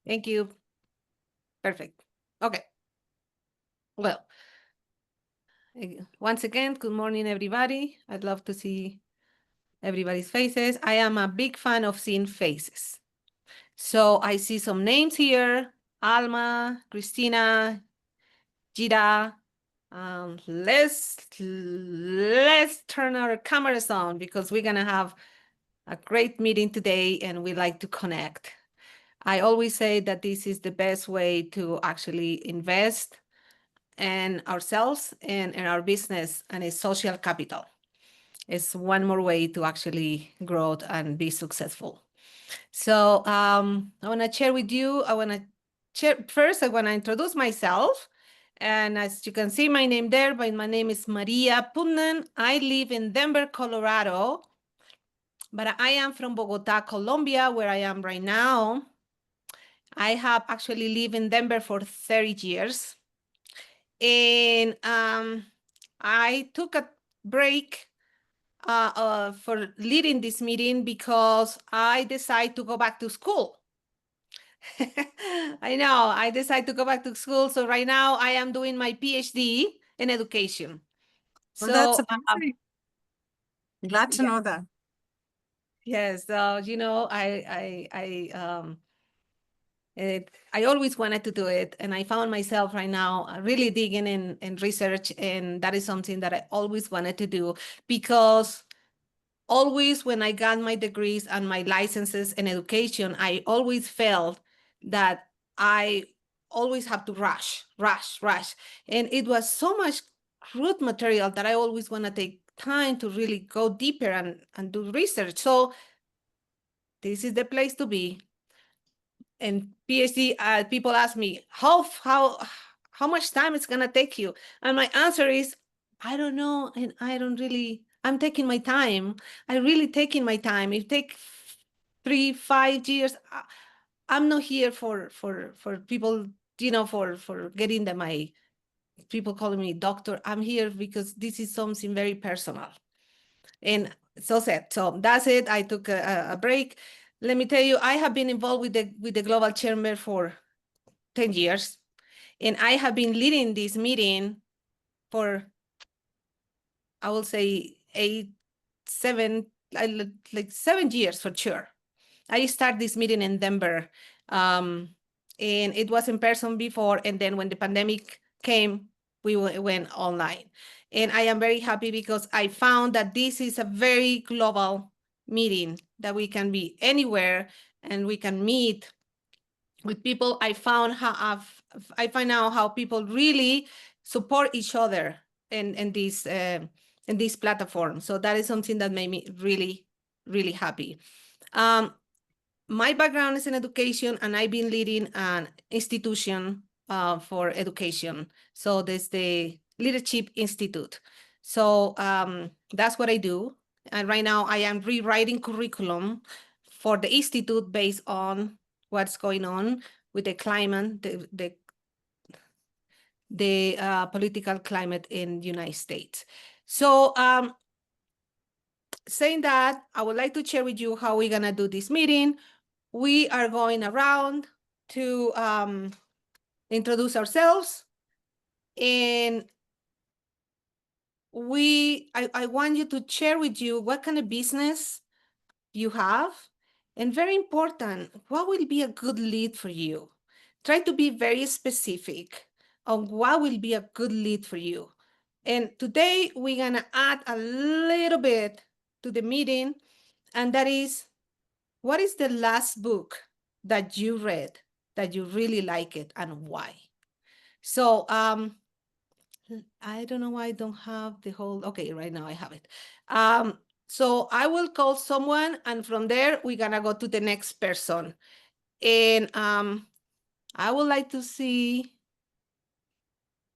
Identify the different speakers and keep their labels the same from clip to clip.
Speaker 1: Thank you. Perfect. Okay. Well, once again, good morning, everybody. I'd love to see everybody's faces. I am a big fan of seeing faces. So I see some names here: Alma, Christina, Gita. Let's turn our cameras on because we're gonna have a great meeting today, and we like to connect. I always say that this is the best way to actually invest in ourselves and in our business, and it's social capital. It's one more way to actually grow and be successful. So I want to share with you. I want to share first. I want to introduce myself. And as you can see, my name there, but my name is Maria Putnan. I live in Denver, Colorado, but I am from Bogota, Colombia, where I am right now. I have actually lived in Denver for 30 years. And I took a break for leading this meeting because I decided to go back to school. I know, I decided to go back to school. So right now I am doing my PhD in education.
Speaker 2: Well, that's
Speaker 1: So
Speaker 2: amazing. Glad to know that.
Speaker 1: yes, I always wanted to do it, and I found myself right now really digging in research, and that is something that I always wanted to do because always when I got my degrees and my licenses in education, I always felt that I always have to rush. And it was so much crude material that I always want to take time to really go deeper and do research. So this is the place to be. And PhD, people ask me, how much time it's gonna take you? And my answer is, I don't know, and I don't really. I'm taking my time. I really taking my time. It take 3, 5 years. I'm not here for people, for getting my people calling me doctor. I'm here because this is something very personal. And so said. So that's it. I took a break. Let me tell you, I have been involved with the Global Chamber for 10 years. And I have been leading this meeting for, I will say, 7 years for sure. I started this meeting in Denver, and it was in person before. And then when the pandemic came, we went online. And I am very happy because I found that this is a very global meeting, that we can be anywhere and we can meet with people. I find out how people really support each other in this platform. So that is something that made me really, really happy. My background is in education, and I've been leading an institution for education. So there's the Leadership Institute. So that's what I do. And right now I am rewriting curriculum for the institute based on what's going on with the climate, the political climate in the United States. So saying that, I would like to share with you how we're gonna do this meeting. We are going around to introduce ourselves, and I want you to share with you what kind of business you have, and very important, what will be a good lead for you. Try to be very specific on what will be a good lead for you. And today we're gonna add a little bit to the meeting, and that is, what is the last book that you read that you really like it, and why? So I don't know why I don't have the whole, okay, right now I have it. So I will call someone, and from there we're gonna go to the next person. And I would like to see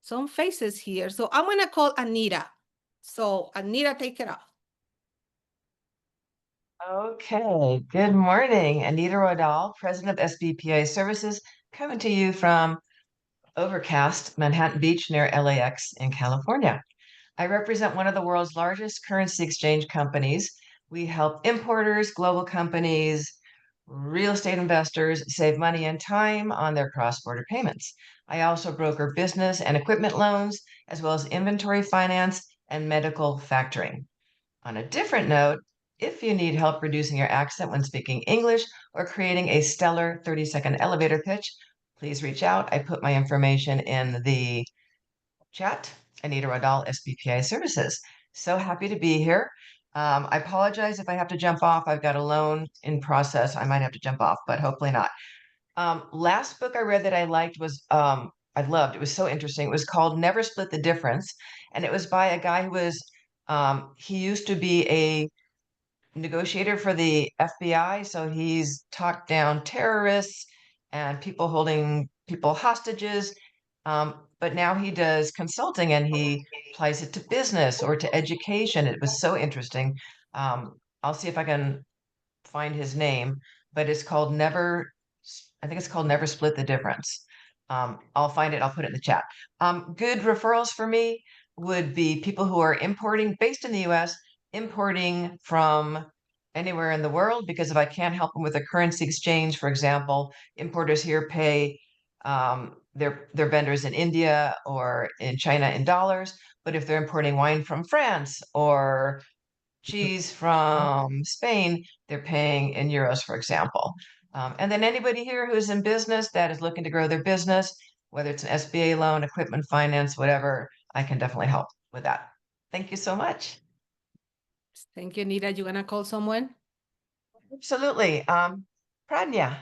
Speaker 1: some faces here. So I'm gonna call Anita. So Anita, take it off.
Speaker 3: Okay, good morning. Anita Rodal, President of SBPA Services, coming to you from overcast Manhattan Beach near LAX in California. I represent one of the world's largest currency exchange companies. We help importers, global companies, real estate investors save money and time on their cross-border payments. I also broker business and equipment loans, as well as inventory finance and medical factoring. On a different note, if you need help reducing your accent when speaking English or creating a stellar 30-second elevator pitch, please reach out. I put my information in the chat. Anita Rodal, SBPI Services. So happy to be here. I apologize if I have to jump off. I've got a loan in process. I might have to jump off, but hopefully not. Last book I read that I liked was, I loved, it was so interesting. It was called Never Split the Difference. And it was by a guy who was, he used to be a negotiator for the FBI. So he's talked down terrorists and people holding people hostages. But now he does consulting and he applies it to business or to education. It was so interesting. I'll see if I can find his name, but it's called I think it's called Never Split the Difference. I'll find it, I'll put it in the chat. Good referrals for me would be people who are importing based in the US, importing from anywhere in the world, because if I can't help them with a currency exchange, for example, importers here pay their vendors in India or in China in dollars. But if they're importing wine from France or cheese from Spain, they're paying in euros, for example. And then anybody here who's in business that is looking to grow their business, whether it's an SBA loan, equipment finance, whatever, I can definitely help with that. Thank you so much.
Speaker 1: Thank you, Nita. You gonna call someone?
Speaker 3: Absolutely. Pradnya.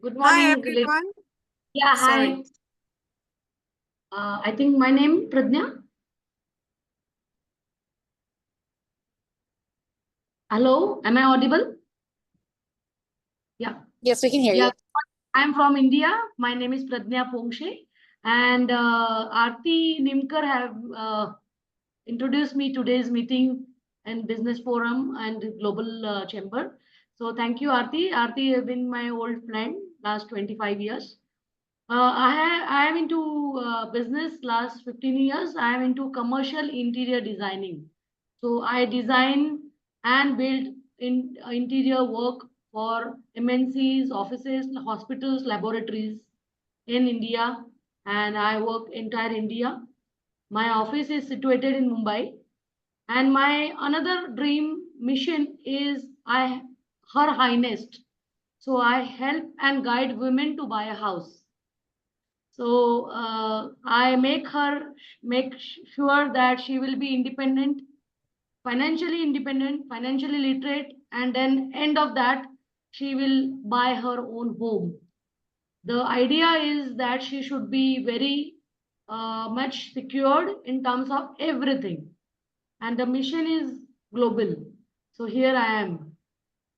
Speaker 4: Good
Speaker 2: Hi,
Speaker 4: morning.
Speaker 2: everyone.
Speaker 4: Yeah,
Speaker 2: Sorry.
Speaker 4: hi. I think my name Pradnya. Hello, am I audible? Yeah.
Speaker 5: Yes, we can hear you.
Speaker 4: I'm from India. My name is Pradnya Pongshe, and Aarti Nimkar have introduced me today's meeting and business forum and global chamber. So thank you, Aarti. Aarti has been my old friend last 25 years. I am into business last 15 years. I am into commercial interior designing. So I design and build interior work for MNCs, offices, hospitals, laboratories in India, and I work entire India. My office is situated in Mumbai, and my another dream mission is Her Highness. So I help and guide women to buy a house. So I make sure that she will be independent, financially literate, and then end of that, she will buy her own home. The idea is that she should be very much secured in terms of everything. And the mission is global. So here I am.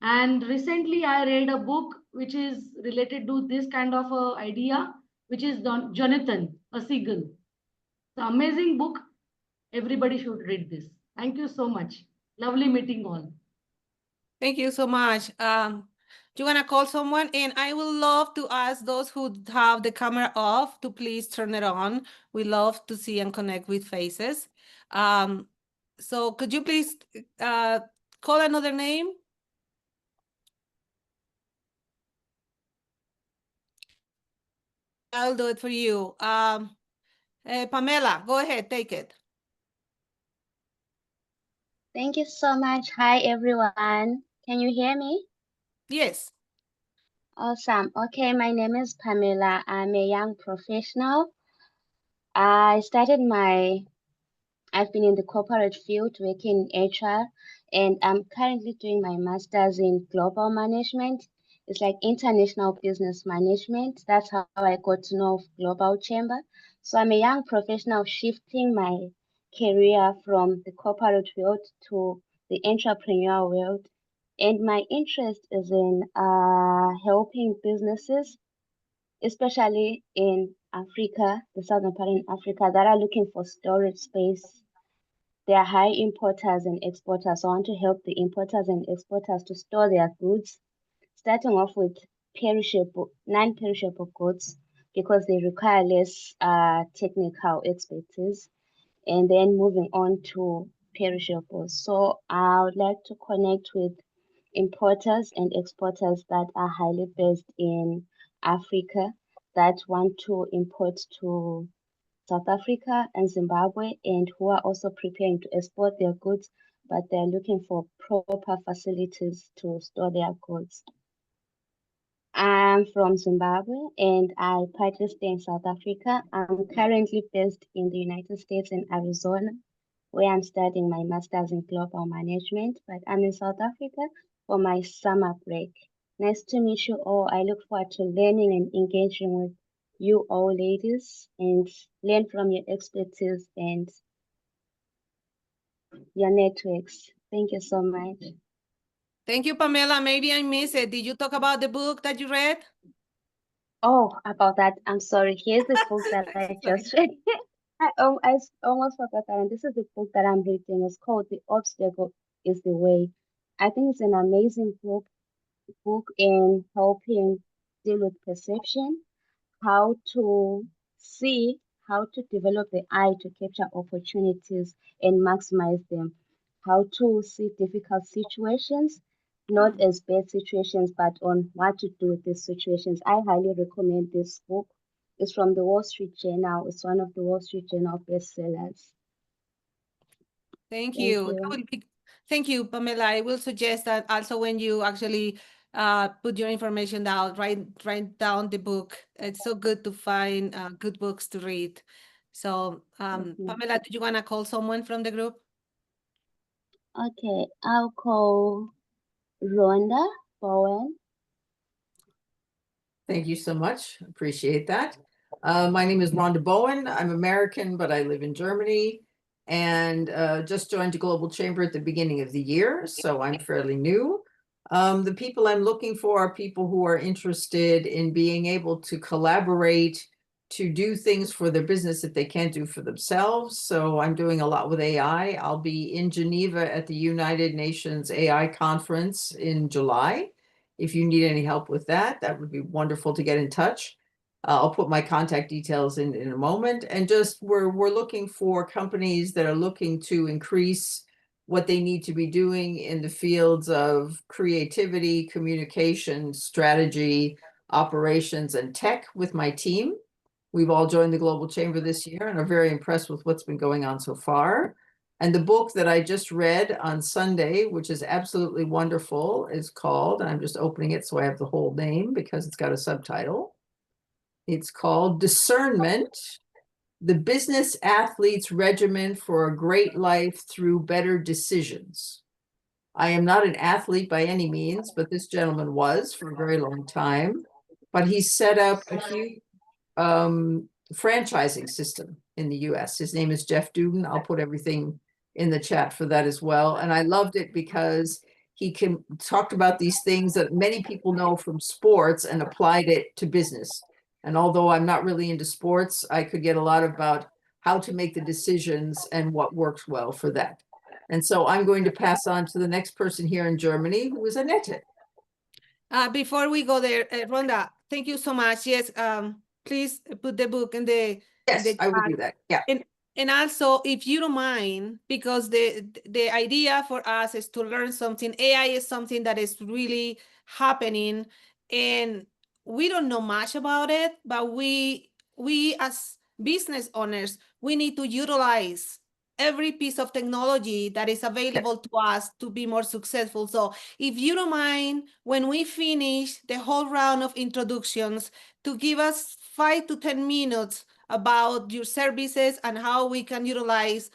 Speaker 4: And recently I read a book which is related to this kind of idea, which is Jonathan, a seagull. It's an amazing book. Everybody should read this. Thank you so much. Lovely meeting all.
Speaker 1: Thank you so much. You wanna call someone? And I would love to ask those who have the camera off to please turn it on. We love to see and connect with faces. So could you please call another name? I'll do it for you. Pamela, go ahead, take it.
Speaker 5: Thank you so much. Hi, everyone. Can you hear me?
Speaker 1: Yes.
Speaker 5: Awesome. Okay, my name is Pamela. I'm a young professional. I've been in the corporate field working in HR, and I'm currently doing my master's in global management. It's like international business management. That's how I got to know Global Chamber. So I'm a young professional shifting my career from the corporate world to the entrepreneurial world. And my interest is in helping businesses, especially in Africa, the southern part in Africa, that are looking for storage space. They are high importers and exporters. So I want to help the importers and exporters to store their goods, starting off with non-perishable goods, because they require less technical expertise, and then moving on to perishables. So I would like to connect with importers and exporters that are highly based in Africa that want to import to South Africa and Zimbabwe, and who are also preparing to export their goods, but they're looking for proper facilities to store their goods. I'm from Zimbabwe and I partly stay in South Africa. I'm currently based in the United States in Arizona, where I'm studying my master's in global management, but I'm in South Africa for my summer break. Nice to meet you all. I look forward to learning and engaging with you all ladies and learn from your expertise and your networks. Thank you so much.
Speaker 1: Thank you, Pamela. Maybe I missed it. Did you talk about the book that you read?
Speaker 5: Oh, about that, I'm sorry. Here's the book that I just read. I almost forgot that one. This is the book that I'm reading. It's called The Obstacle is the Way. I think it's an amazing book in helping deal with perception, how to see, how to develop the eye to capture opportunities and maximize them, how to see difficult situations, not as bad situations, but on what to do with these situations. I highly recommend this book. It's from the Wall Street Journal. It's one of the Wall Street Journal bestsellers.
Speaker 1: Thank
Speaker 5: Thank
Speaker 1: you. That
Speaker 5: you.
Speaker 1: would be, thank you, Pamela. I will suggest that also when you actually put your information down, write down the book. It's so good to find good books to read. So,
Speaker 5: Mhm.
Speaker 1: Pamela, do you want to call someone from the group?
Speaker 5: Okay, I'll call Rhonda Bowen.
Speaker 6: Thank you so much. Appreciate that. My name is Rhonda Bowen. I'm American, but I live in Germany and just joined the Global Chamber at the beginning of the year, so I'm fairly new. The people I'm looking for are people who are interested in being able to collaborate to do things for their business that they can't do for themselves. So I'm doing a lot with AI. I'll be in Geneva at the United Nations AI conference in July. If you need any help with that, that would be wonderful to get in touch. I'll put my contact details in a moment. And just we're looking for companies that are looking to increase what they need to be doing in the fields of creativity, communication, strategy, operations, and tech with my team. We've all joined the Global Chamber this year and are very impressed with what's been going on so far. And the book that I just read on Sunday, which is absolutely wonderful, is called, and I'm just opening it so I have the whole name because it's got a subtitle. It's called Discernment, the Business Athlete's Regimen for a Great Life Through Better Decisions. I am not an athlete by any means, but this gentleman was for a very long time. But he set up a huge franchising system in the US. His name is Jeff Duden. I'll put everything in the chat for that as well. And I loved it because he talked about these things that many people know from sports and applied it to business. And although I'm not really into sports, I could get a lot about how to make the decisions and what works well for that. And so I'm going to pass on to the next person here in Germany, who is Annette.
Speaker 1: Before we go there, Rhonda, thank you so much. Yes, please put the book in the
Speaker 6: Yes, I will
Speaker 1: chat.
Speaker 6: do that. Yeah.
Speaker 1: And also, if you don't mind, because the idea for us is to learn something. AI is something that is really happening, and we don't know much about it, but we as business owners, we need to utilize every piece of technology that is available to us to be more successful. So if you don't mind, when we finish the whole round of introductions, to give us 5 to 10 minutes about your services and how we can utilize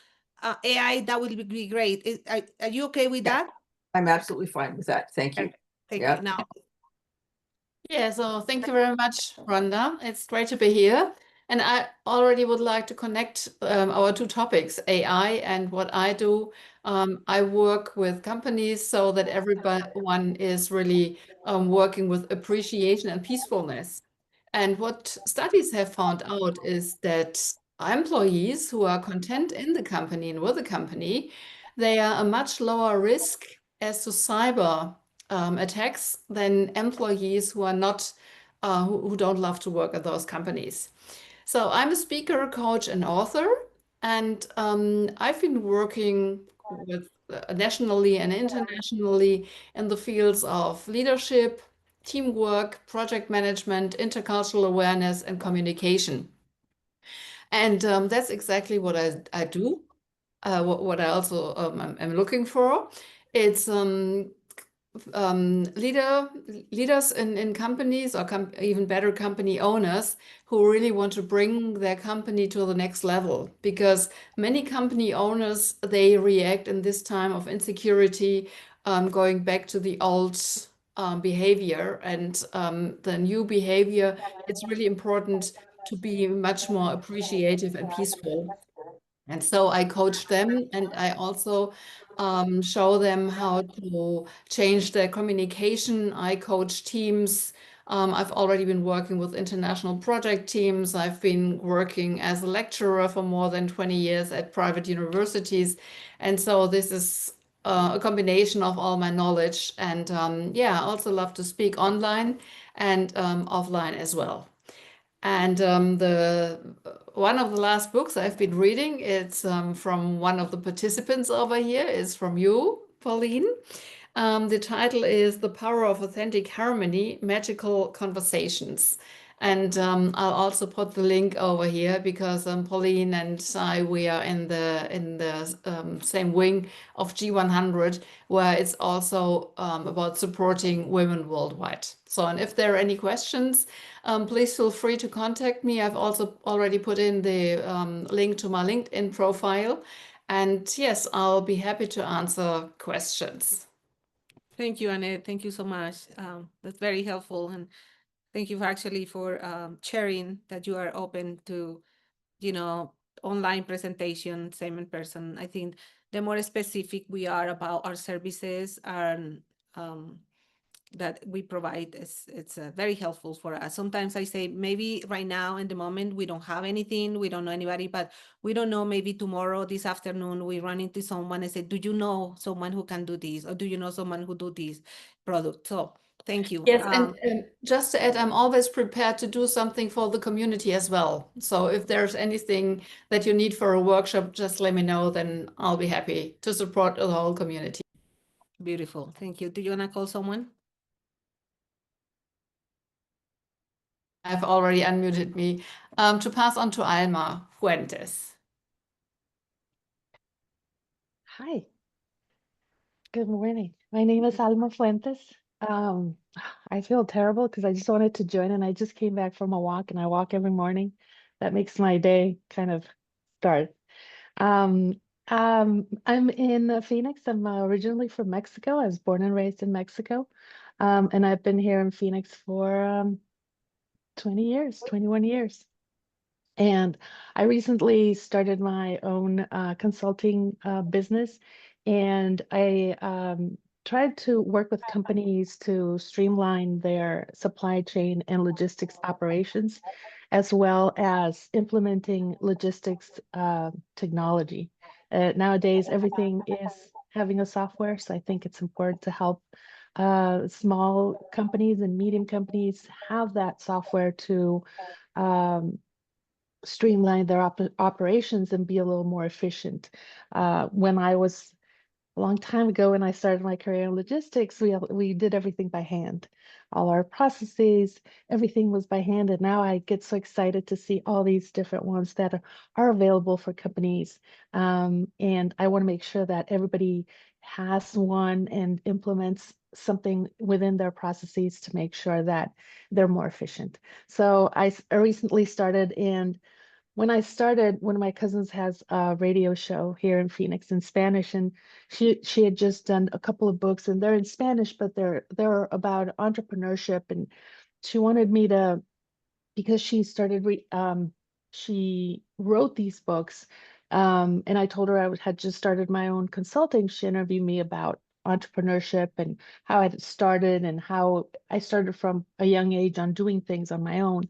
Speaker 1: AI, that will be great. Are you okay with that?
Speaker 6: I'm absolutely fine with that. Thank you.
Speaker 1: Thank
Speaker 6: Yeah.
Speaker 1: you. Now,
Speaker 7: Yeah, so thank you very much, Rhonda. It's great to be here. And I already would like to connect our two topics, AI and what I do. I work with companies so that everyone is really working with appreciation and peacefulness. And what studies have found out is that employees who are content in the company and with the company, they are a much lower risk as to cyber attacks than employees who are not, who don't love to work at those companies. So I'm a speaker, coach, and author, and I've been working with nationally and internationally in the fields of leadership, teamwork, project management, intercultural awareness, and communication. And that's exactly what I do. What I also am looking for. It's leaders in companies, or even better, company owners who really want to bring their company to the next level, because many company owners, they react in this time of insecurity, going back to the old behavior, and the new behavior. It's really important to be much more appreciative and peaceful. And so I coach them, and I also show them how to change their communication. I coach teams. I've already been working with international project teams. I've been working as a lecturer for more than 20 years at private universities. And so this is a combination of all my knowledge. And yeah, I also love to speak online and offline as well. And one of the last books I've been reading, it's from one of the participants over here, is from you, Pauline. The title is The Power of Authentic Harmony, Magical Conversations. And I'll also put the link over here, because Pauline and I, we are in the same wing of G100, where it's also about supporting women worldwide. So, and if there are any questions, please feel free to contact me. I've also already put in the link to my LinkedIn profile. And yes, I'll be happy to answer questions.
Speaker 1: Thank you, Annette. Thank you so much. That's very helpful. And thank you for sharing that you are open to, online presentation, same in person. I think the more specific we are about our services and that we provide, it's very helpful for us. Sometimes I say, maybe right now in the moment we don't have anything, we don't know anybody, but we don't know, maybe tomorrow, this afternoon, we run into someone and say, do you know someone who can do this, or do you know someone who do this product? So thank you.
Speaker 7: Yes, and just to add, I'm always prepared to do something for the community as well. So if there's anything that you need for a workshop, just let me know, then I'll be happy to support the whole community.
Speaker 1: Beautiful. Thank you. Do you want to call someone?
Speaker 7: I've already unmuted me, to pass on to Alma Fuentes.
Speaker 8: Hi. Good morning. My name is Alma Fuentes. I feel terrible because I just wanted to join, and I just came back from a walk, and I walk every morning. That makes my day kind of start. I'm in Phoenix. I'm originally from Mexico. I was born and raised in Mexico. And I've been here in Phoenix for 21 years. And I recently started my own consulting business, and I tried to work with companies to streamline their supply chain and logistics operations, as well as implementing logistics technology. Nowadays, everything is having a software, so I think it's important to help small companies and medium companies have that software to streamline their operations and be a little more efficient. When I was a long time ago, when I started my career in logistics, we did everything by hand. All our processes, everything was by hand. And now I get so excited to see all these different ones that are available for companies. And I want to make sure that everybody has one and implements something within their processes to make sure that they're more efficient. So I recently started, and when I started, one of my cousins has a radio show here in Phoenix in Spanish, and she had just done a couple of books, and they're in Spanish, but they're about entrepreneurship. And she wanted me to, because she wrote these books, and I told her I had just started my own consulting. She interviewed me about entrepreneurship and how I started, and how I started from a young age on doing things on my own.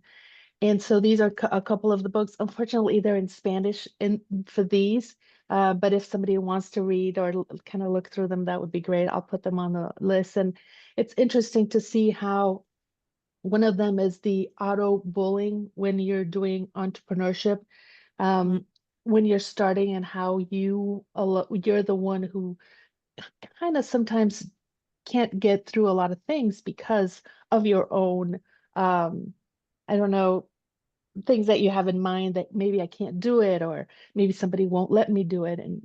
Speaker 8: And so these are a couple of the books. Unfortunately, they're in Spanish for these, but if somebody wants to read or kind of look through them, that would be great. I'll put them on the list. And it's interesting to see how one of them is the auto bullying when you're doing entrepreneurship. when you're starting and how you're the one who kind of sometimes can't get through a lot of things because of your own, I don't know, things that you have in mind that maybe I can't do it, or maybe somebody won't let me do it. And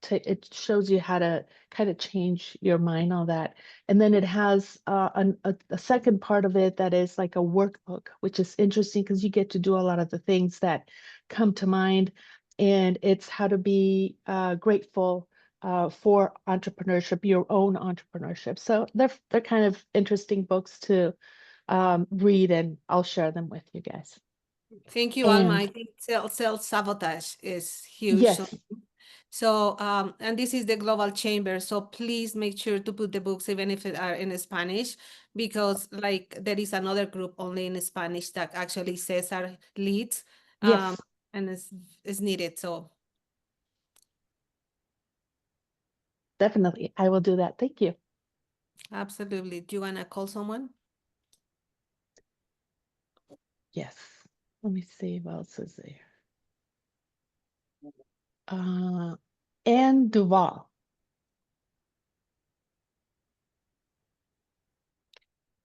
Speaker 8: it shows you how to kind of change your mind on that. And then it has a second part of it that is like a workbook, which is interesting because you get to do a lot of the things that come to mind. And it's how to be grateful for entrepreneurship, your own entrepreneurship. So they're kind of interesting books to read, and I'll share them with you guys.
Speaker 1: Thank you, Alma. I
Speaker 8: And
Speaker 1: think self-sabotage is huge.
Speaker 8: yes,
Speaker 1: So, and this is the Global Chamber. So please make sure to put the books, even if it are in Spanish, because like there is another group only in Spanish that actually Cesar leads,
Speaker 8: yes,
Speaker 1: and is needed. So
Speaker 8: definitely. I will do that. Thank you.
Speaker 1: absolutely. Do you want to call someone?
Speaker 8: Yes. Let me see what else is there. Anne Duval.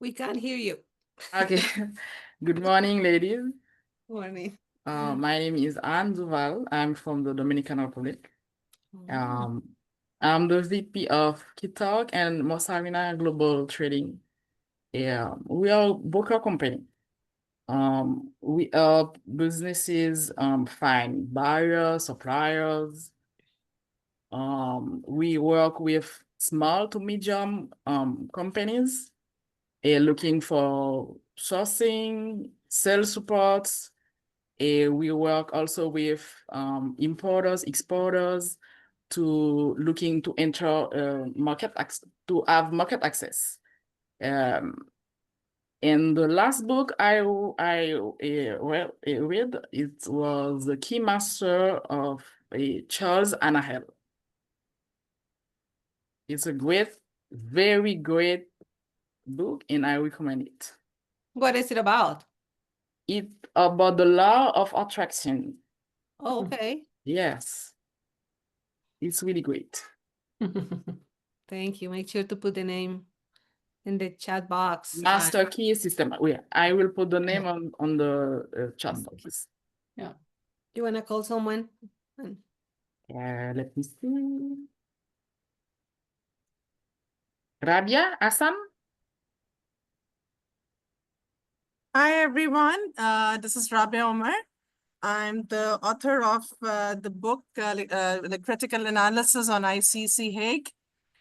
Speaker 1: We can't hear you.
Speaker 9: Okay. Good morning, ladies.
Speaker 1: Morning.
Speaker 9: My name is Anne Duval. I'm from the Dominican Republic. I'm the VP of Kitalk and Mosarina Global Trading. Yeah, we are a broker company. We help businesses find buyers, suppliers. We work with small to medium companies looking for sourcing, sales supports. We work also with importers, exporters, to looking to enter to have market access. In the last book I read, it was The Key Master of Charles Anahel. It's a very great book, and I recommend it.
Speaker 1: What is it about?
Speaker 9: It's about the law of attraction.
Speaker 1: Oh, okay.
Speaker 9: Yes, it's really great.
Speaker 1: Thank you. Make sure to put the name in the chat box.
Speaker 9: Master Key System. Yeah, I will put the name on the chat box.
Speaker 7: Yeah.
Speaker 1: You want to call someone?
Speaker 9: Let me see. Rabia Assam.
Speaker 2: Hi, everyone. This is Rabia Omar. I'm the author of the book, The Critical Analysis on ICC Hague.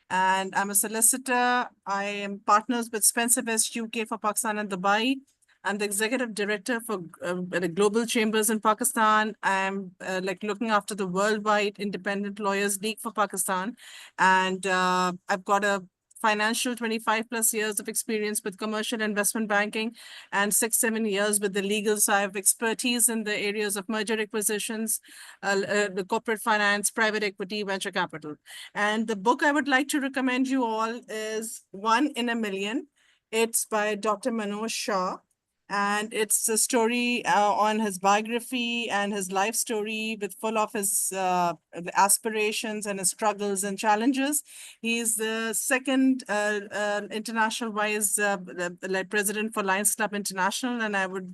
Speaker 2: And I'm a solicitor. I am partners with Spencer Best UK for Pakistan and Dubai. I'm the executive director for the Global Chambers in Pakistan. I'm looking after the Worldwide Independent Lawyers League for Pakistan. And I've got a financial 25 plus years of experience with commercial investment banking and 6-7 years with the legal side. I have expertise in the areas of merger acquisitions, the corporate finance, private equity, venture capital. And the book I would like to recommend you all is One in a Million. It's by Dr. Manoj Shah. And it's a story on his biography and his life story, with full of his aspirations and his struggles and challenges. He's the second international vice president for Lions Club International, and I would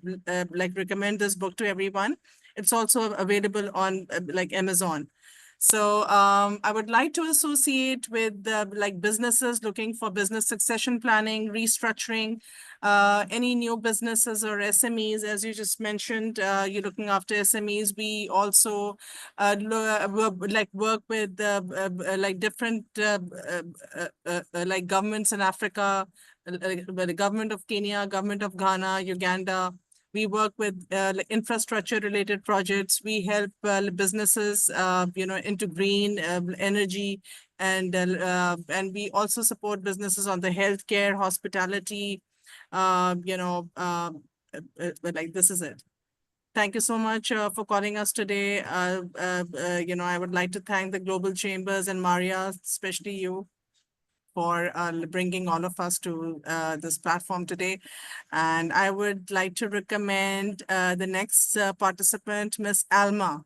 Speaker 2: recommend this book to everyone. It's also available on Amazon. So I would like to associate with businesses looking for business succession planning, restructuring, any new businesses or SMEs. As you just mentioned, you're looking after SMEs. We also work with different governments in Africa, the government of Kenya, government of Ghana, Uganda. We work with infrastructure related projects. We help businesses, into green energy, and we also support businesses on the healthcare, hospitality. This is it. Thank you so much for calling us today. I would like to thank the Global Chambers and Maria, especially you, for bringing all of us to this platform today. And I would like to recommend the next participant, Miss Alma.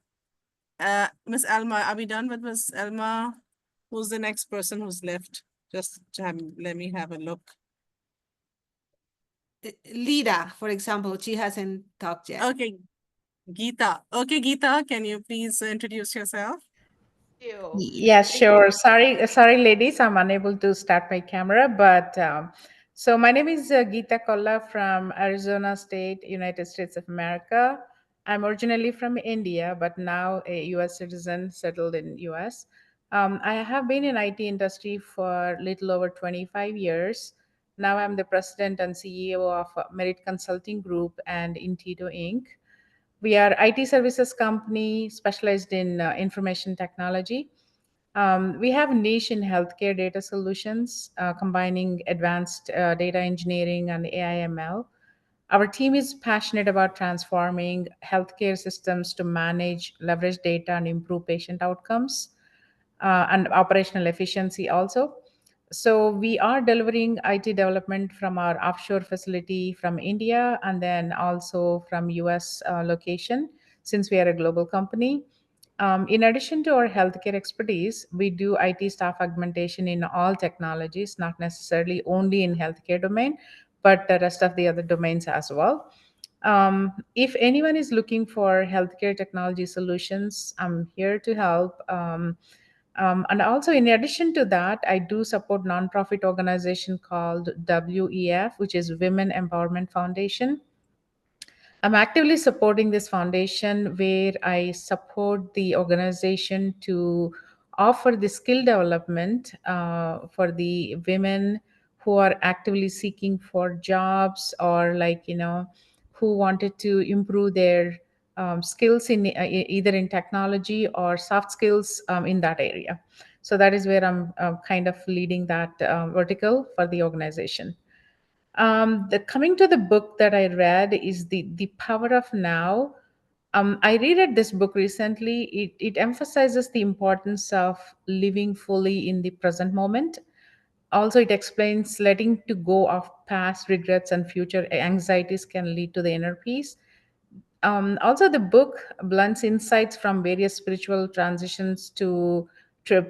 Speaker 2: Miss Alma, are we done with Miss Alma? Who's the next person who's left? Just let me have a look.
Speaker 1: Lida, for example, she hasn't talked yet.
Speaker 2: Okay, Geeta. Okay, Geeta, can you please introduce yourself?
Speaker 10: Yes, sure. Sorry, ladies, I'm unable to start my camera, but so my name is Geeta Kolla from Arizona State, United States of America. I'm originally from India, but now a U.S. citizen settled in U.S. I have been in IT industry for little over 25 years. Now I'm the president and CEO of Merit Consulting Group and Intito Inc. We are IT services company specialized in information technology. We have niche in healthcare data solutions, combining advanced data engineering and AI/ML. Our team is passionate about transforming healthcare systems to manage, leverage data, and improve patient outcomes and operational efficiency also. So we are delivering IT development from our offshore facility from India and then also from US location since we are a global company. In addition to our healthcare expertise, we do IT staff augmentation in all technologies, not necessarily only in healthcare domain, but the rest of the other domains as well. If anyone is looking for healthcare technology solutions, I'm here to help. And also, in addition to that, I do support nonprofit organization called WEF, which is Women Empowerment Foundation. I'm actively supporting this foundation where I support the organization to offer the skill development for the women who are actively seeking for jobs or who wanted to improve their skills in either in technology or soft skills in that area. So that is where I'm kind of leading that vertical for the organization. The coming to the book that I read is the Power of Now. I reread this book recently. It emphasizes the importance of living fully in the present moment. Also, it explains letting to go of past regrets and future anxieties can lead to the inner peace. Also, the book blends insights from various spiritual transitions to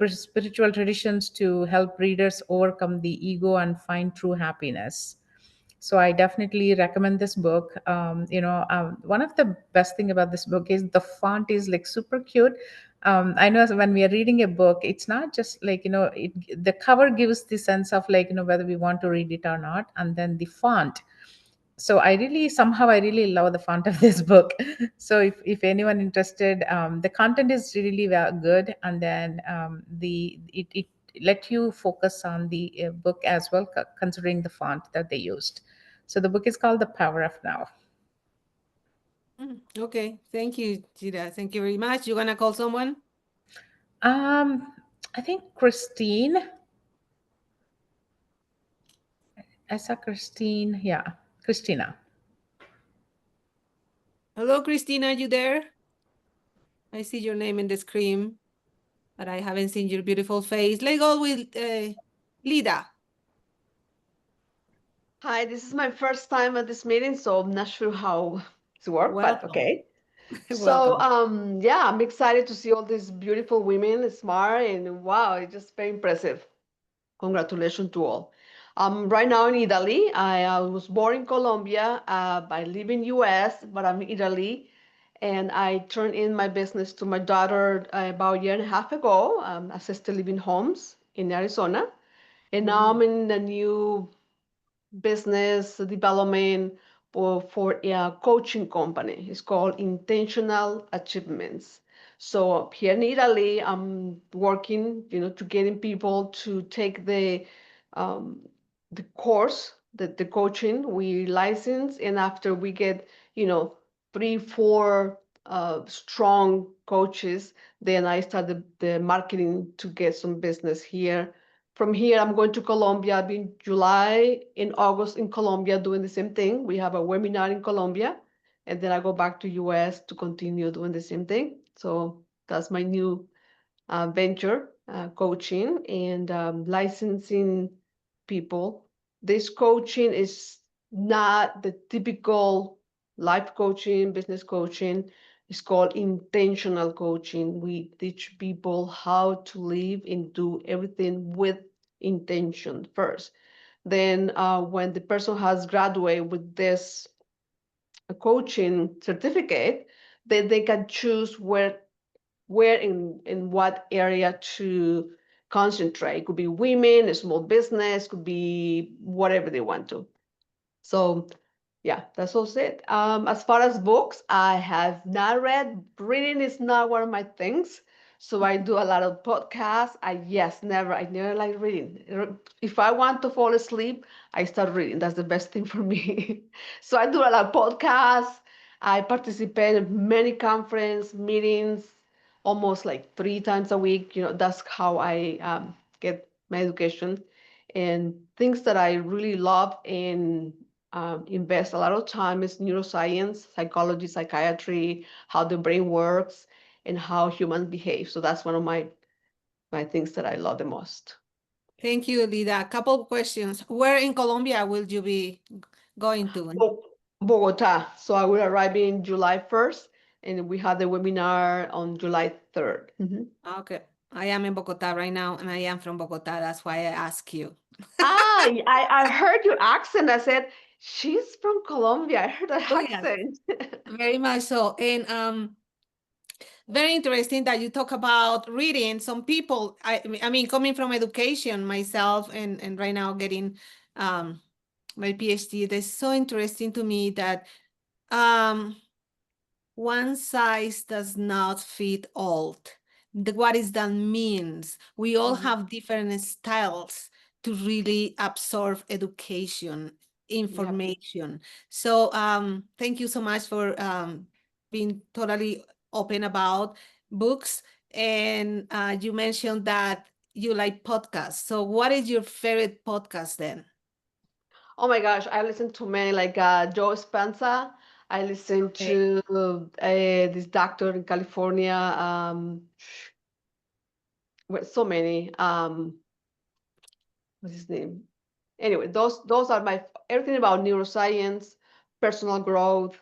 Speaker 10: spiritual traditions to help readers overcome the ego and find true happiness. So I definitely recommend this book. One of the best thing about this book is the font is like super cute. I know when we are reading a book, it's not just the cover gives the sense of whether we want to read it or not, and then the font. So I really love the font of this book. So if anyone interested, the content is really good, and then it let you focus on the book as well, considering the font that they used. So the book is called The Power of Now.
Speaker 1: Okay, thank you, Gita. Thank you very much. You gonna call someone?
Speaker 10: I think Christine. I saw Christine. Yeah, Christina.
Speaker 1: Hello, Christina, are you there? I see your name in the screen, but I haven't seen your beautiful face. Let's go with Lida.
Speaker 11: Hi, this is my first time at this meeting, so I'm not sure how it's work, but
Speaker 1: Welcome.
Speaker 11: okay. So,
Speaker 1: Welcome.
Speaker 11: yeah, I'm excited to see all these beautiful women, smart, and wow, it's just very impressive. Congratulations to all. Right now in Italy. I was born in Colombia, but I live in US, but I'm in Italy. And I turned in my business to my daughter about a year and a half ago, assisted living homes in Arizona. And now I'm in a new business development for a coaching company. It's called Intentional Achievements. So here in Italy, I'm working, to getting people to take the course, the coaching. We license, and after we get, 3, 4 strong coaches, then I start the marketing to get some business here. From here, I'm going to Colombia. I've been July and August in Colombia doing the same thing. We have a webinar in Colombia, and then I go back to US to continue doing the same thing. So that's my new venture, coaching and licensing people. This coaching is not the typical life coaching, business coaching. It's called intentional coaching. We teach people how to live and do everything with intention first. Then when the person has graduated with this coaching certificate, then they can choose where in what area to concentrate. It could be women, a small business, could be whatever they want to. So yeah, that's all it. As far as books, I have not read. Reading is not one of my things. So I do a lot of podcasts. I never like reading. If I want to fall asleep, I start reading. That's the best thing for me. So I do a lot of podcasts. I participate in many conference meetings, almost like 3 times a week. That's how I get my education. And things that I really love and invest a lot of time is neuroscience, psychology, psychiatry, how the brain works, and how humans behave. So that's one of my things that I love the most.
Speaker 1: Thank you, Lida. A couple of questions. Where in Colombia will you be going to?
Speaker 11: Bogota. So I will arrive in July 1st, and we have the webinar on July 3rd.
Speaker 1: Okay. I am in Bogota right now, and I am from Bogota. That's why I ask you.
Speaker 11: I heard your accent. I said, she's from Colombia. I heard that
Speaker 1: Oh, yes.
Speaker 11: accent.
Speaker 1: Very much so. And very interesting that you talk about reading. Some people, I mean, coming from education myself, and right now getting my PhD, that's so interesting to me that one size does not fit all. What is that means? We all have different styles to really absorb education, information. So thank you so much for being totally open about books. And you mentioned that you like podcasts. So what is your favorite podcast then?
Speaker 11: Oh my gosh, I listen to many, like Joe Spencer. I listen to this doctor in California. So many. What's his name? Anyway, those are my everything about neuroscience, personal growth.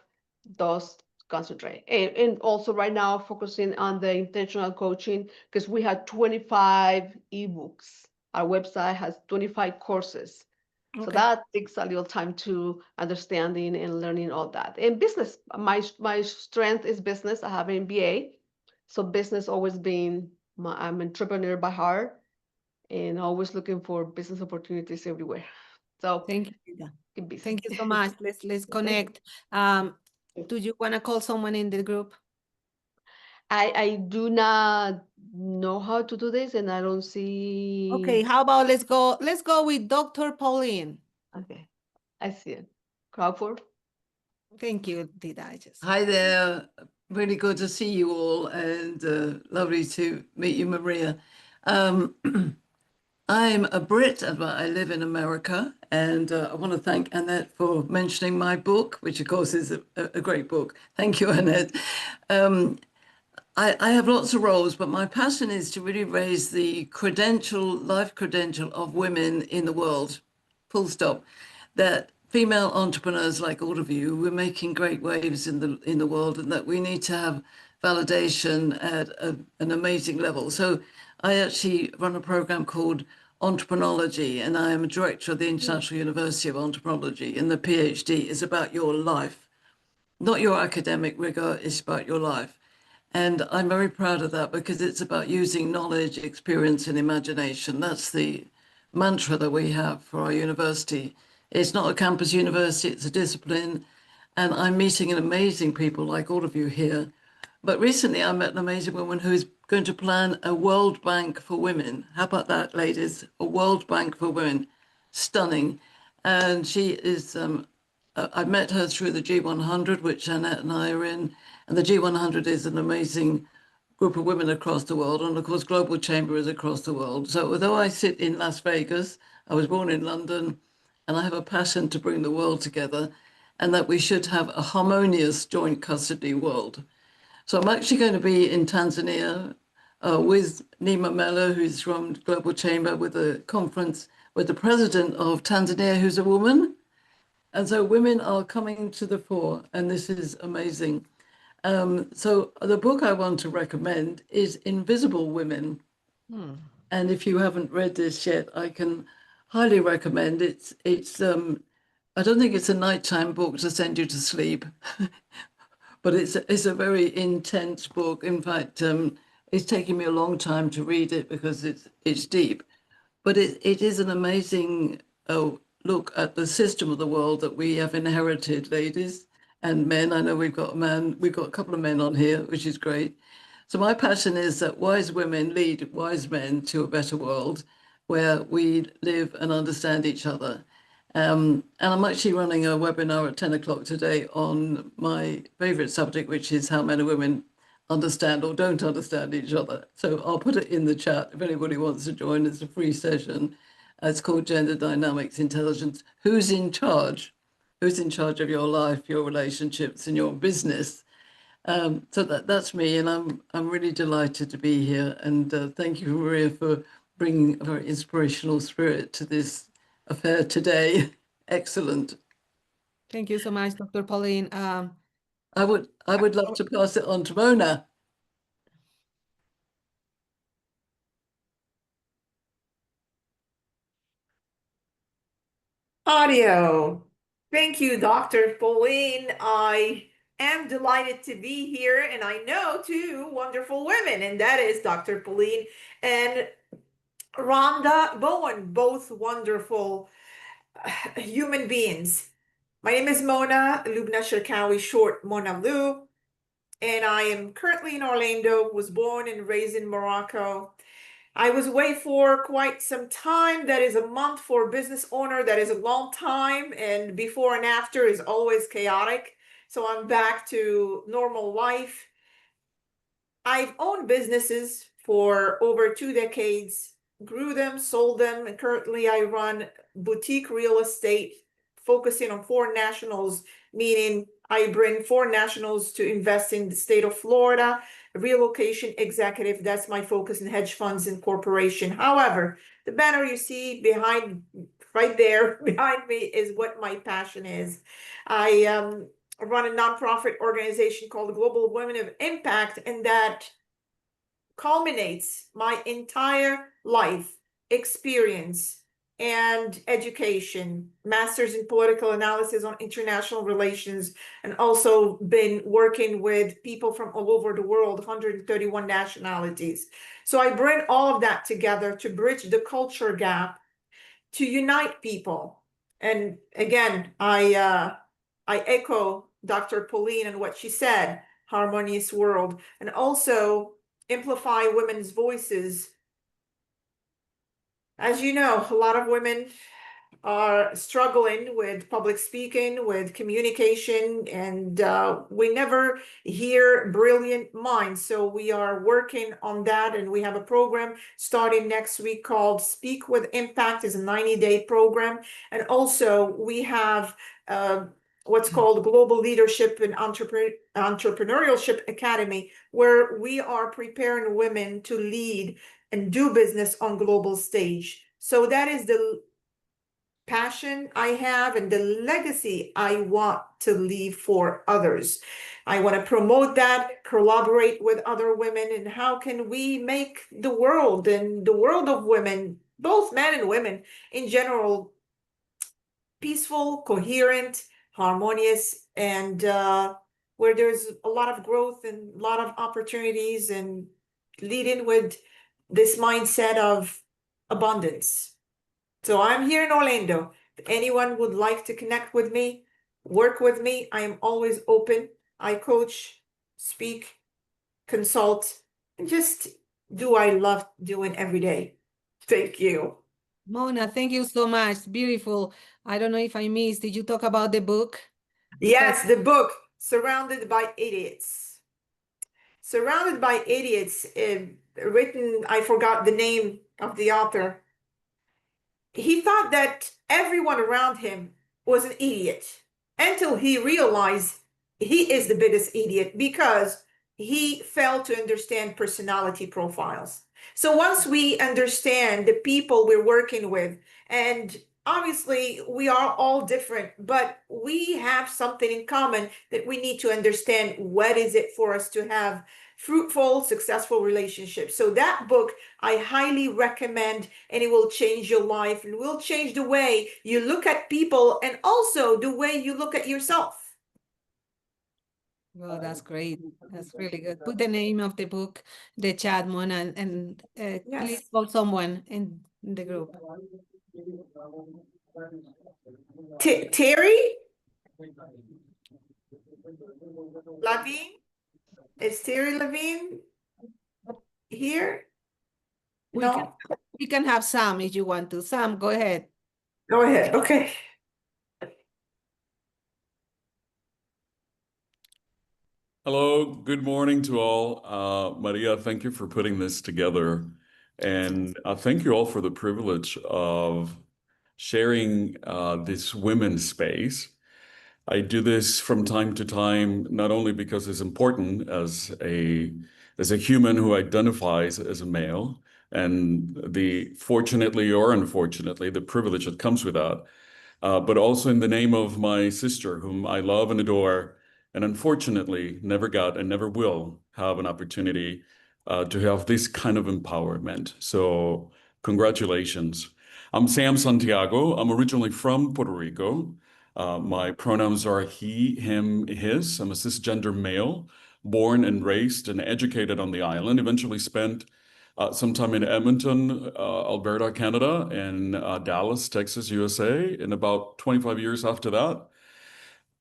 Speaker 11: Those concentrate, and also right now focusing on the intentional coaching because we have 25 ebooks. Our website has 25 courses. So that takes a little time to understanding and learning all that. And business, my strength is business. I have an MBA, so business always been I'm an entrepreneur by heart, and always looking for business opportunities everywhere. So
Speaker 1: thank you, Lida.
Speaker 11: keep busy.
Speaker 1: Thank you so much. Let's connect. Do you want to call someone in the group?
Speaker 11: I do not know how to do this, and I don't see.
Speaker 1: Okay, how about let's go with Dr. Pauline.
Speaker 11: Okay, I see it. Crawford.
Speaker 1: Thank you, Dida.
Speaker 12: Hi there. Really good to see you all, and lovely to meet you, Maria. I'm a Brit, but I live in America, and I want to thank Annette for mentioning my book, which of course is a great book. Thank you, Annette. I have lots of roles, but my passion is to really raise the life credential of women in the world, full stop. That female entrepreneurs like all of you, we're making great waves in the world, and that we need to have validation at an amazing level. So I actually run a program called Entrepreneurship, and I am a director of the International University of Entrepreneurship, and the PhD is about your life, not your academic rigor, it's about your life. And I'm very proud of that because it's about using knowledge, experience, and imagination. That's the mantra that we have for our university. It's not a campus university, it's a discipline. And I'm meeting amazing people like all of you here. But recently I met an amazing woman who is going to plan a World Bank for women. How about that, ladies? A World Bank for women. Stunning. And she is, I met her through the G100, which Annette and I are in. And the G100 is an amazing group of women across the world. And of course, Global Chamber is across the world. So although I sit in Las Vegas, I was born in London, and I have a passion to bring the world together, and that we should have a harmonious joint custody world. So I'm actually going to be in Tanzania with Nima Mela, who's from Global Chamber, with a conference with the president of Tanzania, who's a woman. And so women are coming to the fore, and this is amazing. So the book I want to recommend is Invisible Women. And if you haven't read this yet, I can highly recommend it. I don't think it's a nighttime book to send you to sleep, but it's a very intense book. In fact, it's taken me a long time to read it because it's deep. But it is an amazing look at the system of the world that we have inherited, ladies and men. I know we've got a couple of men on here, which is great. So my passion is that wise women lead wise men to a better world where we live and understand each other. And I'm actually running a webinar at 10 o'clock today on my favorite subject, which is how men and women understand or don't understand each other. So I'll put it in the chat if anybody wants to join. It's a free session. It's called Gender Dynamics Intelligence. Who's in charge? Who's in charge of your life, your relationships, and your business? So that's me, and I'm really delighted to be here. And thank you, Maria, for bringing a very inspirational spirit to this affair today. Excellent.
Speaker 1: Thank you so much, Dr. Pauline.
Speaker 12: I would love to pass it on to Mona.
Speaker 13: Audio. Thank you, Dr. Pauline. I am delighted to be here, and I know two wonderful women, and that is Dr. Pauline and Rhonda Bowen, both wonderful human beings. My name is Mona Lubna Shirkawi, short Mona Lu, and I am currently in Orlando, was born and raised in Morocco. I was away for quite some time. That is a month for a business owner. That is a long time. And before and after is always chaotic. So I'm back to normal life. I've owned businesses for over 2 decades, grew them, sold them, and currently I run boutique real estate, focusing on foreign nationals, meaning I bring foreign nationals to invest in the state of Florida. Relocation executive, that's my focus in hedge funds and corporation. However, the banner you see behind, right there behind me, is what my passion is. I run a nonprofit organization called Global Women of Impact, and that culminates my entire life experience and education, master's in political analysis on international relations, and also been working with people from all over the world, 131 nationalities. So I bring all of that together to bridge the culture gap, to unite people. And again, I echo Dr. Pauline and what she said, harmonious world, and also amplify women's voices. As you know, a lot of women are struggling with public speaking, with communication, and we never hear brilliant minds. So we are working on that, and we have a program starting next week called Speak with Impact. Is a 90-day program. And also we have what's called Global Leadership and Entrepreneurship Academy, where we are preparing women to lead and do business on global stage. So that is the passion I have and the legacy I want to leave for others. I want to promote that, collaborate with other women, and how can we make the world and the world of women, both men and women in general, peaceful, coherent, harmonious, and where there's a lot of growth and a lot of opportunities, and leading with this mindset of abundance. So I'm here in Orlando. If anyone would like to connect with me, work with me, I am always open. I coach, speak, consult, and just do what I love doing every day. Thank you.
Speaker 1: Mona, thank you so much. Beautiful. I don't know if I missed, did you talk about the book?
Speaker 13: Yes, the book, Surrounded by Idiots. Surrounded by Idiots, written, I forgot the name of the author. He thought that everyone around him was an idiot until he realized he is the biggest idiot because he failed to understand personality profiles. So once we understand the people we're working with and obviously we are all different, but we have something in common that we need to understand. What is it for us to have fruitful, successful relationships? So that book I highly recommend, and it will change your life and will change the way you look at people and also the way you look at yourself.
Speaker 1: Well, that's great. That's really good. Put the name of the book, the chat, Mona, and please
Speaker 13: Yes.
Speaker 1: call someone in the group.
Speaker 13: Terry Levine? Is Terry Levine here? No.
Speaker 1: We can have Sam if you want to. Sam, go ahead.
Speaker 13: Go ahead. Okay.
Speaker 14: Hello, good morning to all. Maria, thank you for putting this together. And thank you all for the privilege of sharing this women's space. I do this from time to time, not only because it's important as a human who identifies as a male, and fortunately or unfortunately, the privilege that comes with that, but also in the name of my sister, whom I love and adore, and unfortunately never got and never will have an opportunity to have this kind of empowerment. So congratulations. I'm Sam Santiago. I'm originally from Puerto Rico. My pronouns are he, him, his. I'm a cisgender male, born and raised and educated on the island, eventually spent some time in Edmonton, Alberta, Canada, and Dallas, Texas, USA. And about 25 years after that,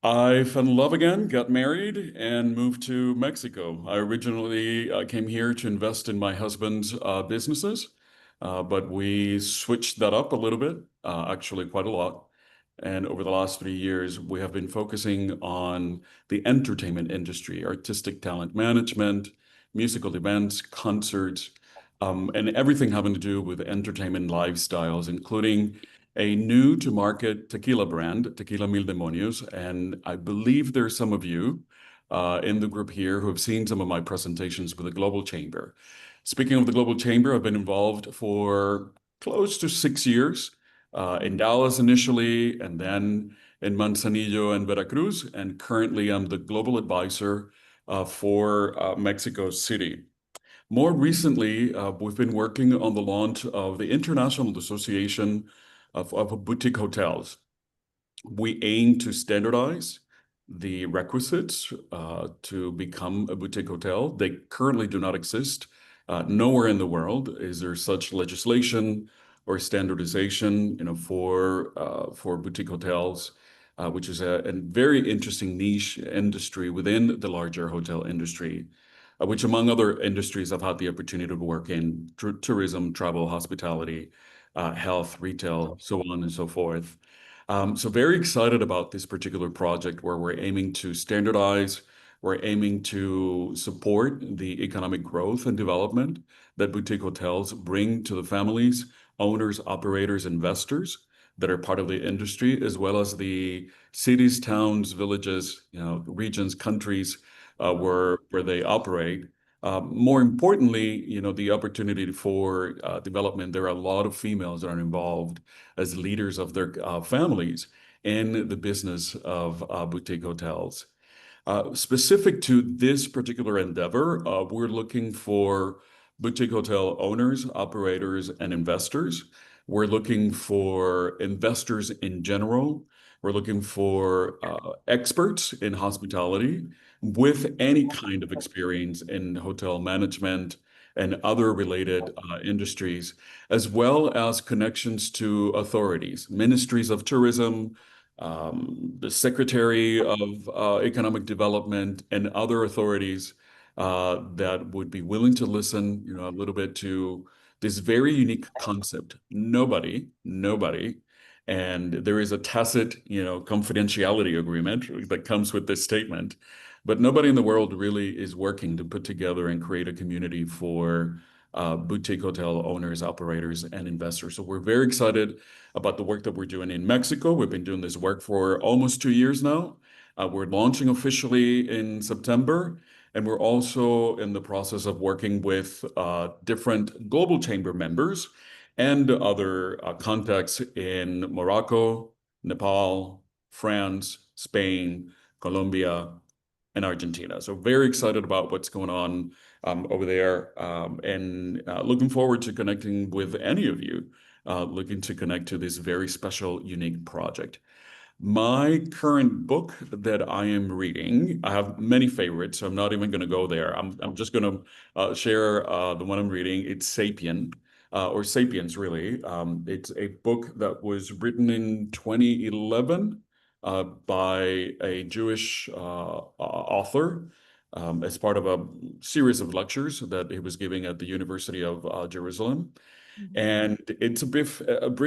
Speaker 14: I fell in love again, got married, and moved to Mexico. I originally came here to invest in my husband's businesses, but we switched that up a little bit, actually quite a lot. And over the last 3 years, we have been focusing on the entertainment industry, artistic talent management, musical events, concerts, and everything having to do with entertainment lifestyles, including a new to market tequila brand, Tequila Mil Demonios. And I believe there's some of you in the group here who have seen some of my presentations with the Global Chamber. Speaking of the Global Chamber, I've been involved for close to 6 years in Dallas initially, and then in Manzanillo and Veracruz. And currently I'm the global advisor for Mexico City. More recently, we've been working on the launch of the International Association of Boutique Hotels. We aim to standardize the requisites to become a boutique hotel. They currently do not exist. Nowhere in the world is there such legislation or standardization, for boutique hotels, which is a very interesting niche industry within the larger hotel industry, which among other industries I've had the opportunity to work in: tourism, travel, hospitality, health, retail, so on and so forth. So very excited about this particular project where we're aiming to standardize, we're aiming to support the economic growth and development that boutique hotels bring to the families, owners, operators, investors that are part of the industry, as well as the cities, towns, villages, regions, countries where they operate. More importantly, the opportunity for development. There are a lot of females that are involved as leaders of their families in the business of boutique hotels. Specific to this particular endeavor, we're looking for boutique hotel owners, operators, and investors. We're looking for investors in general. We're looking for experts in hospitality with any kind of experience in hotel management and other related industries, as well as connections to authorities, ministries of tourism, the Secretary of Economic Development, and other authorities that would be willing to listen, a little bit to this very unique concept. Nobody, and there is a tacit, confidentiality agreement that comes with this statement, but nobody in the world really is working to put together and create a community for boutique hotel owners, operators, and investors. So we're very excited about the work that we're doing in Mexico. We've been doing this work for almost 2 years now. We're launching officially in September, and we're also in the process of working with different Global Chamber members and other contacts in Morocco, Nepal, France, Spain, Colombia, and Argentina. So very excited about what's going on over there, and looking forward to connecting with any of you looking to connect to this very special, unique project. My current book that I am reading, I have many favorites, so I'm not even going to go there. I'm just going to share the one I'm reading. It's Sapien, or Sapiens, really. It's a book that was written in 2011 by a Jewish author as part of a series of lectures that he was giving at the University of Jerusalem. And it's a brief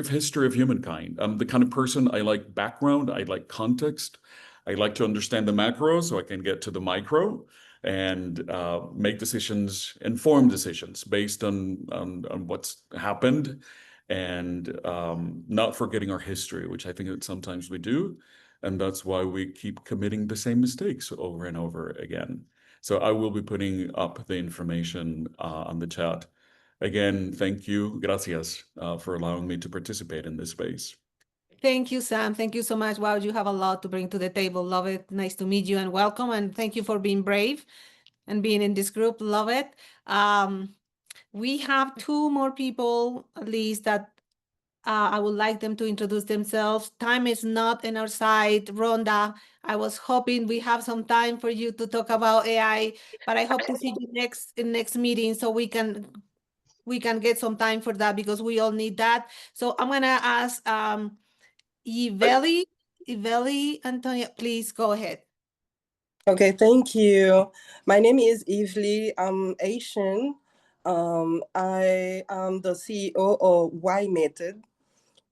Speaker 14: history of humankind. I'm the kind of person, I like background, I like context. I like to understand the macro so I can get to the micro and make decisions, informed decisions based on what's happened, and not forgetting our history, which I think that sometimes we do. And that's why we keep committing the same mistakes over and over again. So I will be putting up the information on the chat. Again, thank you, gracias, for allowing me to participate in this space.
Speaker 1: Thank you, Sam. Thank you so much. Wow, you have a lot to bring to the table. Love it. Nice to meet you and welcome. And thank you for being brave and being in this group. Love it. We have two more people, at least, that I would like them to introduce themselves. Time is not in our side. Rhonda, I was hoping we have some time for you to talk about AI, but I hope to see you next meeting so we can get some time for that, because we all need that. So I'm gonna ask Iveli, Antonia, please go ahead.
Speaker 15: Okay, thank you. My name is Iveli. I'm Asian. I am the CEO of Y Method.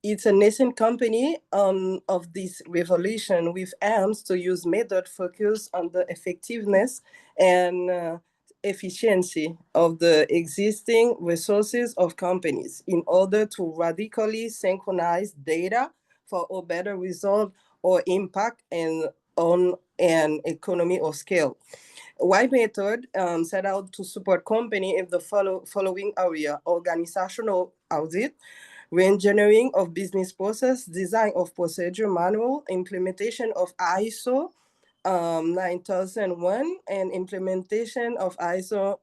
Speaker 15: It's a nascent company of this revolution with aims to use method focused on the effectiveness and efficiency of the existing resources of companies in order to radically synchronize data for a better result or impact on an economy of scale. Y Method set out to support company in the following area: organizational audit, re-engineering of business process, design of procedure manual, implementation of ISO 9001, and implementation of ISO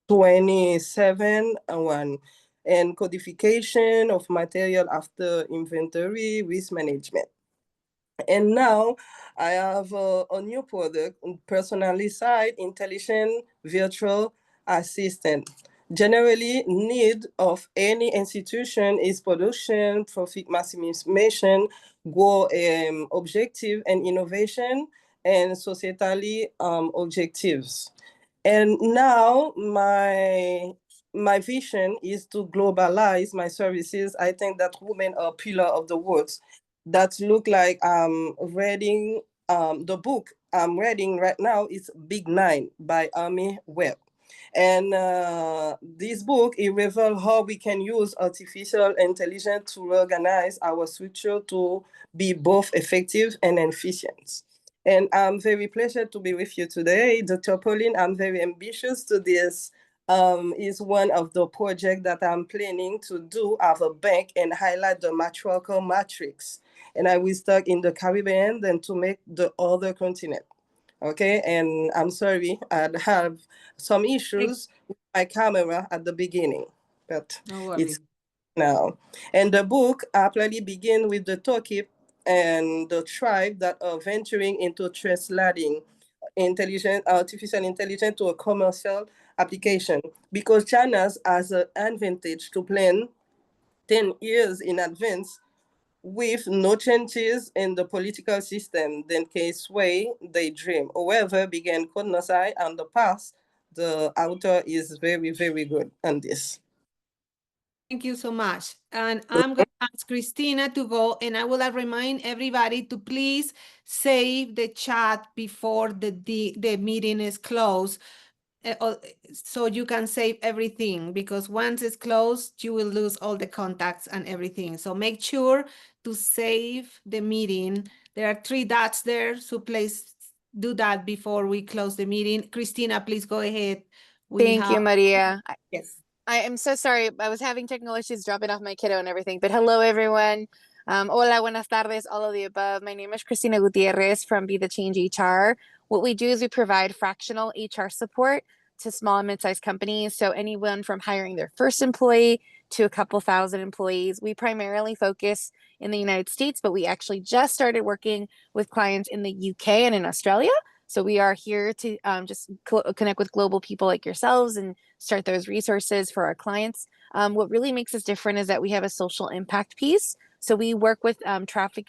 Speaker 15: 271, and codification of material after inventory, risk management. And now I have a new product, personalized intelligent virtual assistant. Generally, need of any institution is production, profit maximization, goal objective, and innovation, and societally objectives. And now my vision is to globalize my services. I think that women are pillar of the world. That look like reading the book I'm reading right now is Big Nine by Amy Webb. And this book, it reveals how we can use artificial intelligence to organize our structure to be both effective and efficient. And I'm very pleased to be with you today. Dr. Pauline, I'm very ambitious to this. Is one of the projects that I'm planning to do at a bank and highlight the matriarchal matrix. And I will start in the Caribbean, then to make the other continent. Okay, and I'm sorry, I'd have some issues with my camera at the beginning, but it's now. And the book actually begins with the Tokip and the tribe that are venturing into translating artificial intelligence to a commercial application, because China has an advantage to plan 10 years in advance with no changes in the political system then can sway they dream. However, began Kodnosai and the past, the author is very, very good on this.
Speaker 1: Thank you so much. And I'm going to ask Christina to go, and I will remind everybody to please save the chat before the meeting is closed. So you can save everything, because once it's closed, you will lose all the contacts and everything. So make sure to save the meeting. There are 3 dots there, so please do that before we close the meeting. Christina, please go ahead.
Speaker 16: Thank you, Maria.
Speaker 1: Yes.
Speaker 16: I am so sorry. I was having technical issues dropping off my kiddo and everything. But hello, everyone. Hola, buenas tardes, all of the above. My name is Cristina Gutierrez from Be the Change HR. What we do is we provide fractional HR support to small and mid-sized companies. So anyone from hiring their first employee to a couple thousand employees. We primarily focus in the United States, but we actually just started working with clients in the UK and in Australia. So we are here to just connect with global people like yourselves and start those resources for our clients. What really makes us different is that we have a social impact piece. So we work with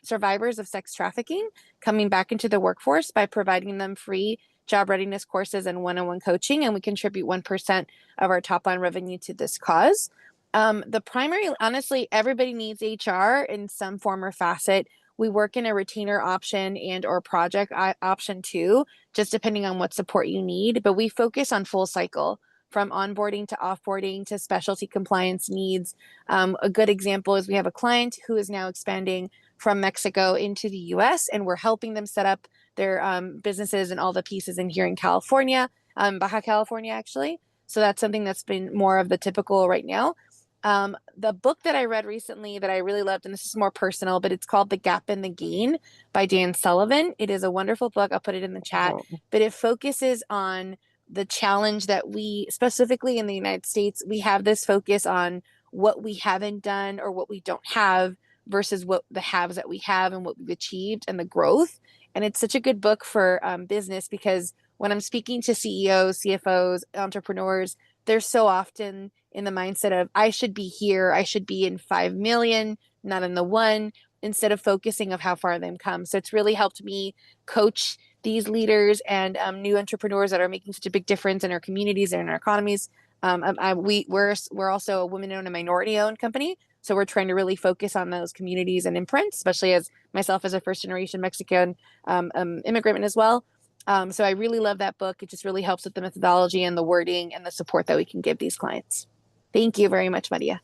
Speaker 16: survivors of sex trafficking coming back into the workforce by providing them free job readiness courses and one-on-one coaching, and we contribute 1% of our top line revenue to this cause. The primary, honestly, everybody needs HR in some form or facet. We work in a retainer option and or project option too, just depending on what support you need. But we focus on full cycle from onboarding to offboarding to specialty compliance needs. A good example is we have a client who is now expanding from Mexico into the US, and we're helping them set up their businesses and all the pieces in here in California, Baja California, actually. So that's something that's been more of the typical right now. The book that I read recently that I really loved, and this is more personal, but it's called The Gap and the Gain by Dan Sullivan. It is a wonderful book. I'll put it in the chat, but it focuses on the challenge that we, specifically in the United States, we have this focus on what we haven't done or what we don't have versus what the haves that we have and what we've achieved and the growth. And it's such a good book for business, because when I'm speaking to CEOs, CFOs, entrepreneurs, they're so often in the mindset of, I should be here, I should be in 5 million, not in the one, instead of focusing of how far they've come. So it's really helped me coach these leaders and new entrepreneurs that are making such a big difference in our communities and in our economies. We're also a women-owned and minority-owned company, so we're trying to really focus on those communities and imprints, especially as myself as a first-generation Mexican immigrant as well. So I really love that book. It just really helps with the methodology and the wording and the support that we can give these clients. Thank you very much, Maria.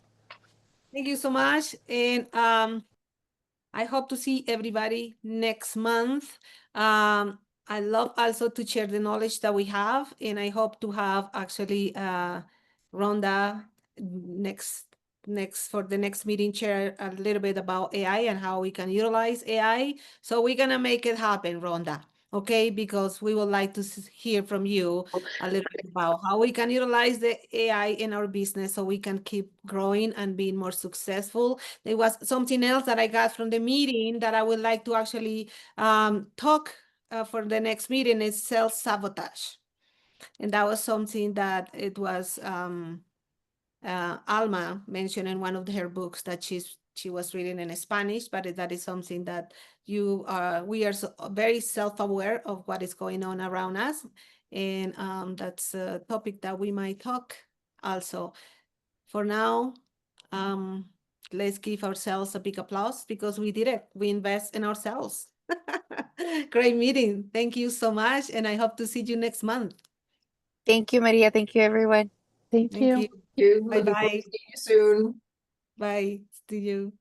Speaker 1: Thank you so much. And I hope to see everybody next month. I love also to share the knowledge that we have, and I hope to have actually Rhonda for the next meeting share a little bit about AI and how we can utilize AI. So we're gonna make it happen, Rhonda. Okay, because we would like to hear from you a little bit about how we can utilize the AI in our business so we can keep growing and being more successful. There was something else that I got from the meeting that I would like to actually talk for the next meeting is self-sabotage. And that was something that it was Alma mentioned in one of her books that she was reading in Spanish, but that is something that we are very self-aware of what is going on around us. And that's a topic that we might talk also. For now, let's give ourselves a big applause because we did it. We invest in ourselves. Great meeting. Thank you so much. And I hope to see you next month.
Speaker 16: Thank you, Maria. Thank you, everyone.
Speaker 8: Thank you.
Speaker 1: Bye-bye.
Speaker 6: See you soon.
Speaker 1: Bye. See you.